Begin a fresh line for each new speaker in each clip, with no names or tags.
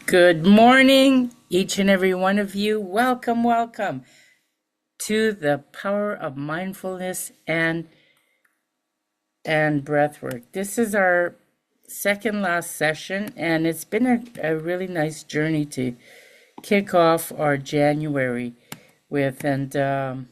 Good morning, each and every one of you. Welcome, welcome to the power of mindfulness and breathwork. This is our second last session, and it's been a really nice journey to kick off our January with. And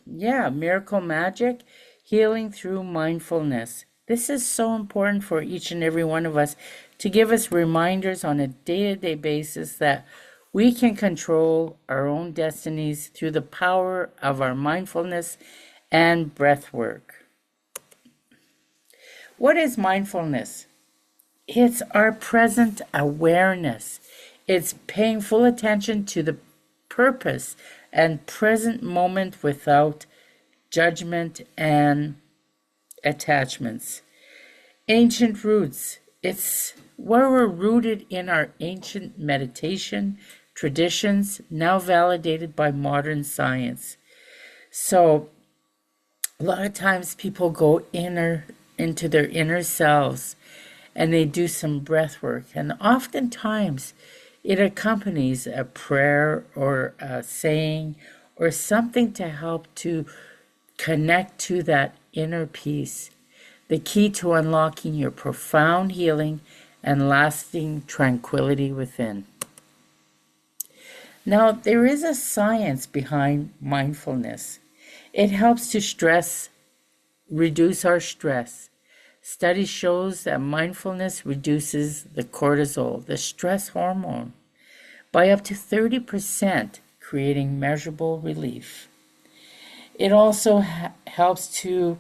miracle magic, healing through mindfulness. This is so important for each and every one of us to give us reminders on a day-to-day basis that we can control our own destinies through the power of our mindfulness and breath work. What is mindfulness? It's our present awareness. It's paying full attention to the purpose and present moment without judgment and attachments. Ancient roots. It's where we're rooted in our ancient meditation traditions, now validated by modern science. So a lot of times people go into their inner selves and they do some breath work. And oftentimes it accompanies a prayer or a saying or something to help to connect to that inner peace, the key to unlocking your profound healing and lasting tranquility within. Now, there is a science behind mindfulness. It helps to reduce our stress. Study shows that mindfulness reduces the cortisol, the stress hormone, by up to 30%, creating measurable relief. It also helps to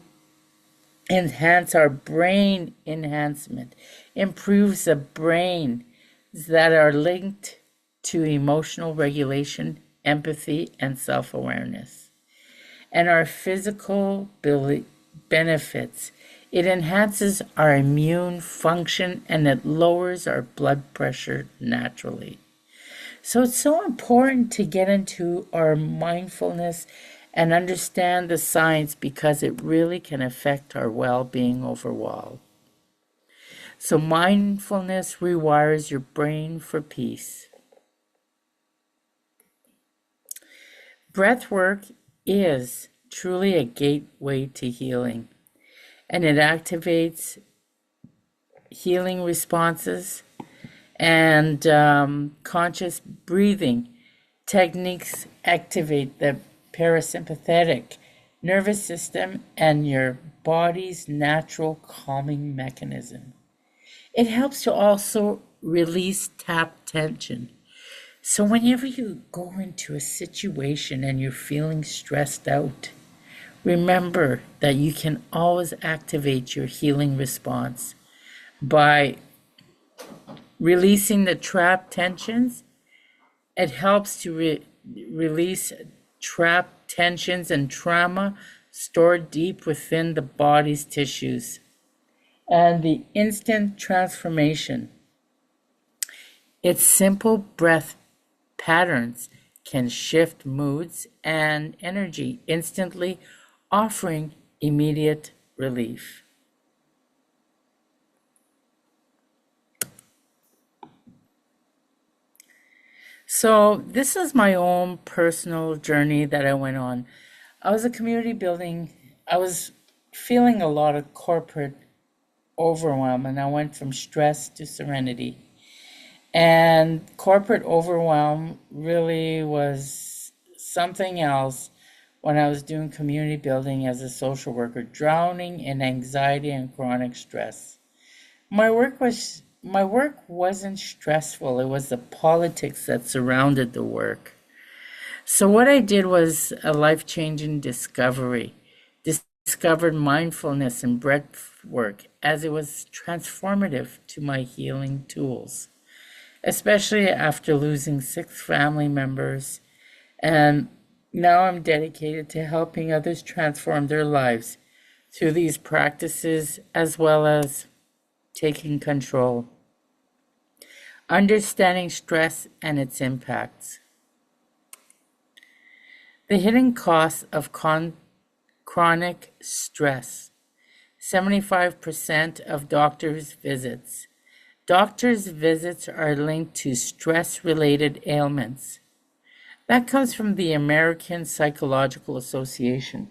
enhance our brain enhancement, improves the brain that are linked to emotional regulation, empathy, and self-awareness. And our physical benefits. It enhances our immune function and it lowers our blood pressure naturally. So it's so important to get into our mindfulness and understand the science because it really can affect our well-being overall. So mindfulness rewires your brain for peace. Breath work is truly a gateway to healing, and it activates healing responses and conscious breathing techniques activate the parasympathetic nervous system and your body's natural calming mechanism. It helps to also release tap tension. So whenever you go into a situation and you're feeling stressed out, remember that you can always activate your healing response by releasing the trapped tensions. It helps to release trapped tensions and trauma stored deep within the body's tissues. And the instant transformation. Its simple breath patterns can shift moods and energy instantly, offering immediate relief. So this is my own personal journey that I went on. I was a community building. I was feeling a lot of corporate overwhelm, and I went from stress to serenity. And corporate overwhelm really was something else when I was doing community building as a social worker, drowning in anxiety and chronic stress. My work wasn't stressful. It was the politics that surrounded the work. So what I did was a life-changing discovery. Discovered mindfulness and breath work as it was transformative to my healing tools, especially after losing 6 family members. And now I'm dedicated to helping others transform their lives through these practices as well as taking control. Understanding stress and its impacts. The hidden costs of chronic stress. 75% of doctors' visits. Doctors' visits are linked to stress-related ailments. That comes from the American Psychological Association.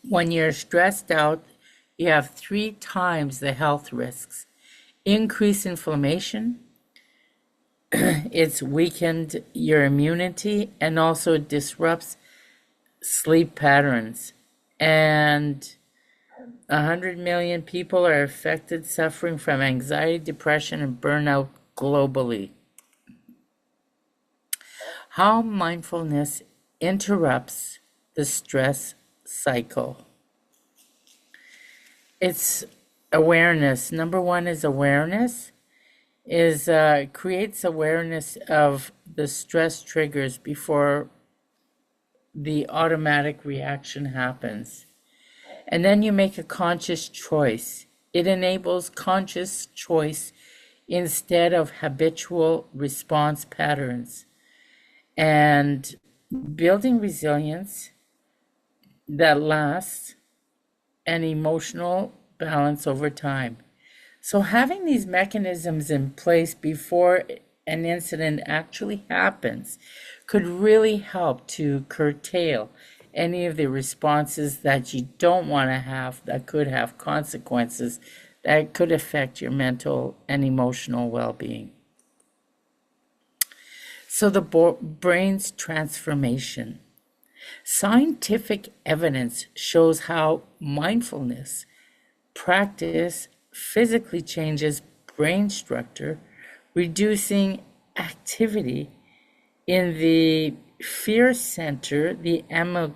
When you're stressed out, you have 3 times the health risks. Increased inflammation, it's weakened your immunity, and also disrupts sleep patterns. And 100 million people are affected, suffering from anxiety, depression, and burnout globally. How mindfulness interrupts the stress cycle. It's awareness. Number one is awareness. Creates awareness of the stress triggers before the automatic reaction happens. And then you make a conscious choice. It enables conscious choice instead of habitual response patterns, and building resilience that lasts and emotional balance over time. So having these mechanisms in place before an incident actually happens could really help to curtail any of the responses that you don't want to have that could have consequences that could affect your mental and emotional well-being. So the brain's transformation. Scientific evidence shows how mindfulness practice physically changes brain structure, reducing activity in the fear center, the amygdala,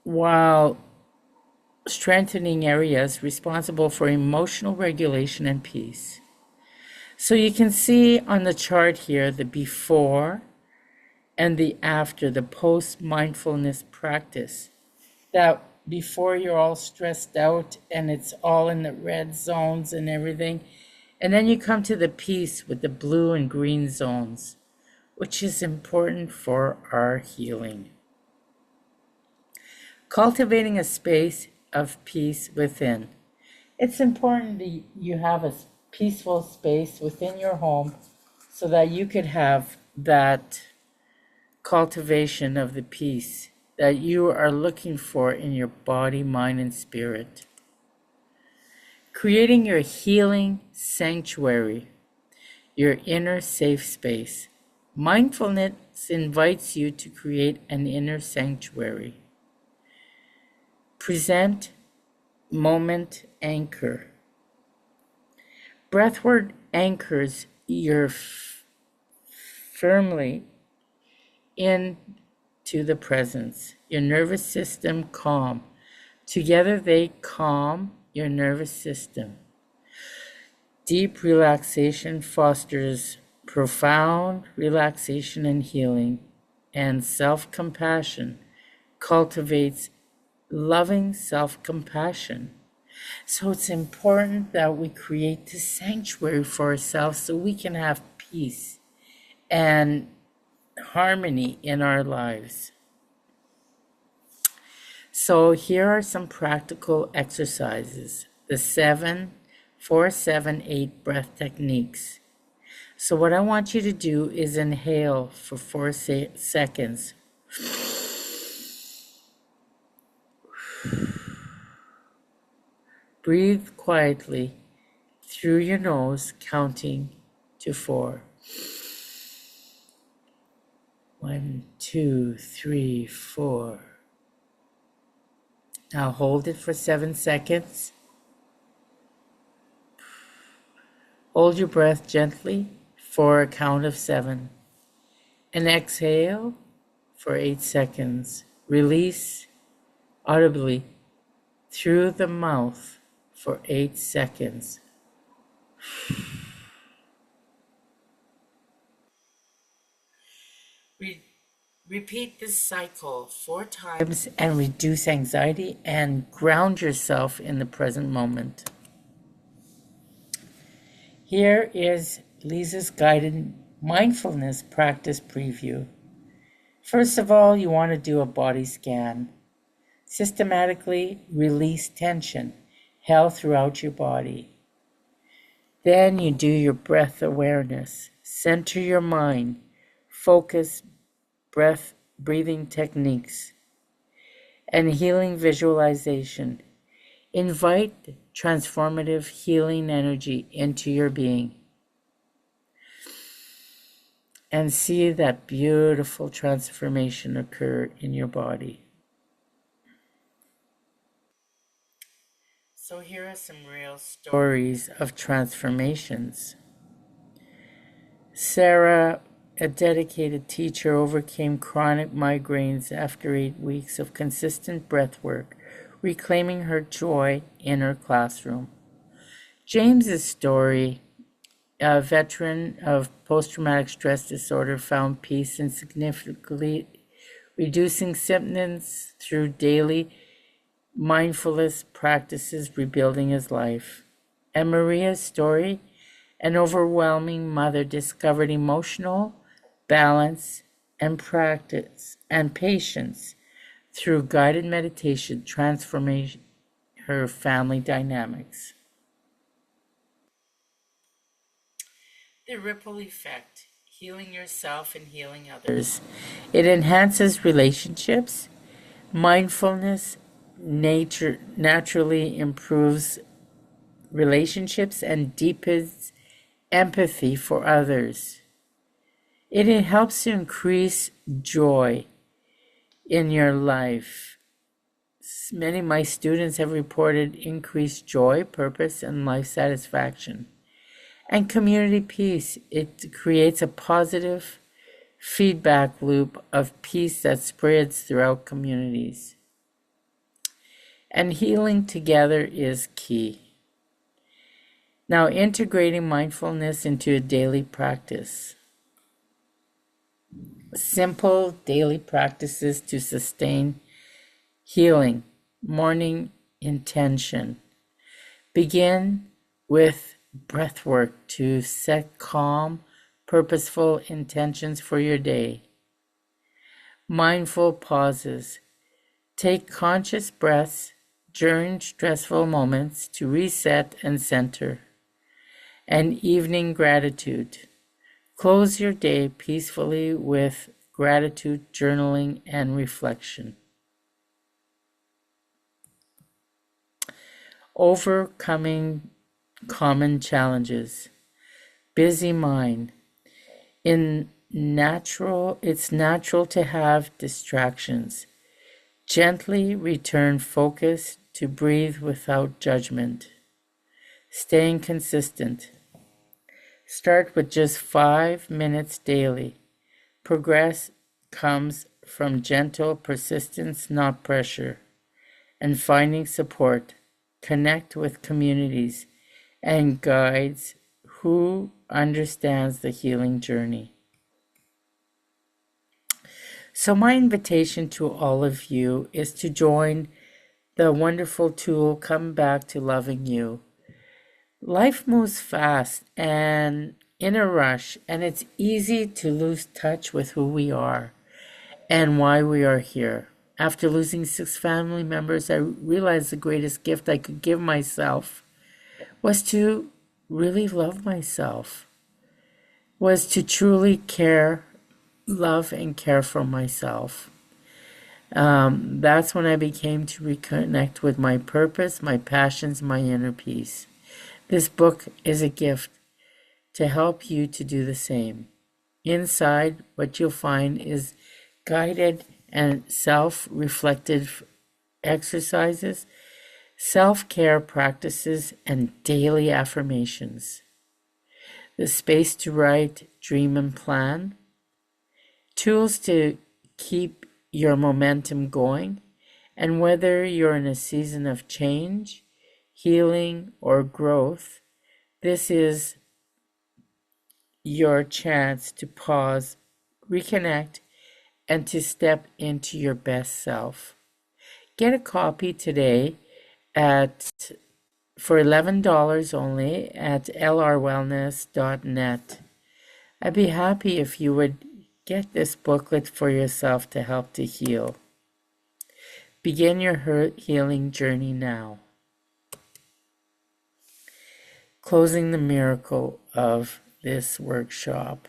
while strengthening areas responsible for emotional regulation and peace. So you can see on the chart here the before and the after, the post-mindfulness practice. That before you're all stressed out and it's all in the red zones and everything. And then you come to the peace with the blue and green zones, which is important for our healing. Cultivating a space of peace within. It's important that you have a peaceful space within your home so that you could have that cultivation of the peace that you are looking for in your body, mind, and spirit. Creating your healing sanctuary, your inner safe space. Mindfulness invites you to create an inner sanctuary. Present moment anchor. Breathwork anchors you firmly into the presence. Your nervous system calm. Together they calm your nervous system. Deep relaxation fosters profound relaxation and healing, and self-compassion cultivates loving self-compassion. So it's important that we create this sanctuary for ourselves so we can have peace and harmony in our lives. So here are some practical exercises. The 4-7-8 breath techniques. So what I want you to do is inhale for 4 seconds. Breathe quietly through your nose, counting to 4. 1, 2, 3, 4. Now hold it for 7 seconds. Hold your breath gently for a count of 7. And exhale for 8 seconds. Release audibly through the mouth for 8 seconds. Repeat this cycle 4 times and reduce anxiety and ground yourself in the present moment. Here is Lisa's guided mindfulness practice preview. First of all, you want to do a body scan. Systematically release tension held throughout your body. Then you do your breath awareness. Center your mind. Focus breathing techniques and healing visualization. Invite transformative healing energy into your being and see that beautiful transformation occur in your body. So here are some real stories of transformations. Sarah, a dedicated teacher, overcame chronic migraines after 8 weeks of consistent breath work, reclaiming her joy in her classroom. James's story, a veteran of post-traumatic stress disorder, found peace in significantly reducing symptoms through daily mindfulness practices, rebuilding his life. And Maria's story, an overwhelming mother discovered emotional balance and practice and patience through guided meditation, transforming her family dynamics. The ripple effect, healing yourself and healing others. It enhances relationships. Mindfulness naturally improves relationships and deepens empathy for others. It helps to increase joy in your life. Many of my students have reported increased joy, purpose, and life satisfaction. And community peace. It creates a positive feedback loop of peace that spreads throughout communities. And healing together is key. Now, integrating mindfulness into a daily practice. Simple daily practices to sustain healing. Morning intention. Begin with breath work to set calm, purposeful intentions for your day. Mindful pauses. Take conscious breaths during stressful moments to reset and center. And evening gratitude. Close your day peacefully with gratitude, journaling, and reflection. Overcoming common challenges. Busy mind. It's natural to have distractions. Gently return focus to breathe without judgment. Staying consistent. Start with just 5 minutes daily. Progress comes from gentle persistence, not pressure. And finding support. Connect with communities and guides who understands the healing journey. So my invitation to all of you is to join the wonderful tool, Come Back to Loving You. Life moves fast and in a rush, and it's easy to lose touch with who we are and why we are here. After losing 6 family members, I realized the greatest gift I could give myself was to really love myself, was to truly love and care for myself. That's when I became to reconnect with my purpose, my passions, my inner peace. This book is a gift to help you to do the same. Inside, what you'll find is guided and self-reflective exercises, self-care practices, and daily affirmations. The space to write, dream, and plan. Tools to keep your momentum going. And whether you're in a season of change, healing, or growth, this is your chance to pause, reconnect, and to step into your best self. Get a copy today for $11 only at lrwellness.net. I'd be happy if you would get this booklet for yourself to help to heal. Begin your healing journey now. Closing the miracle of this workshop.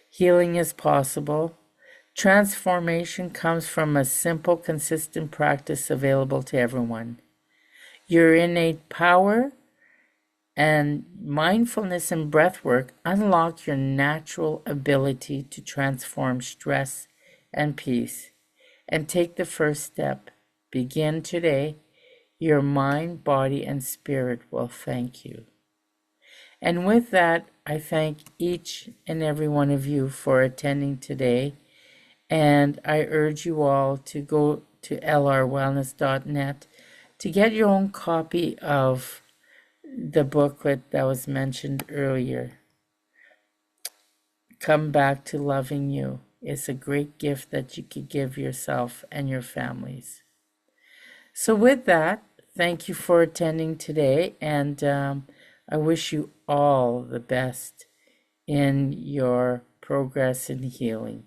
Healing is possible. Transformation comes from a simple, consistent practice available to everyone. Your innate power and mindfulness and breathwork unlock your natural ability to transform stress and peace. And take the first step. Begin today. Your mind, body, and spirit will thank you. And with that, I thank each and every one of you for attending today. And I urge you all to go to lrwellness.net to get your own copy of the booklet that was mentioned earlier. Come Back to Loving You. It's a great gift that you could give yourself and your families. So with that, thank you for attending today, and I wish you all the best in your progress in healing.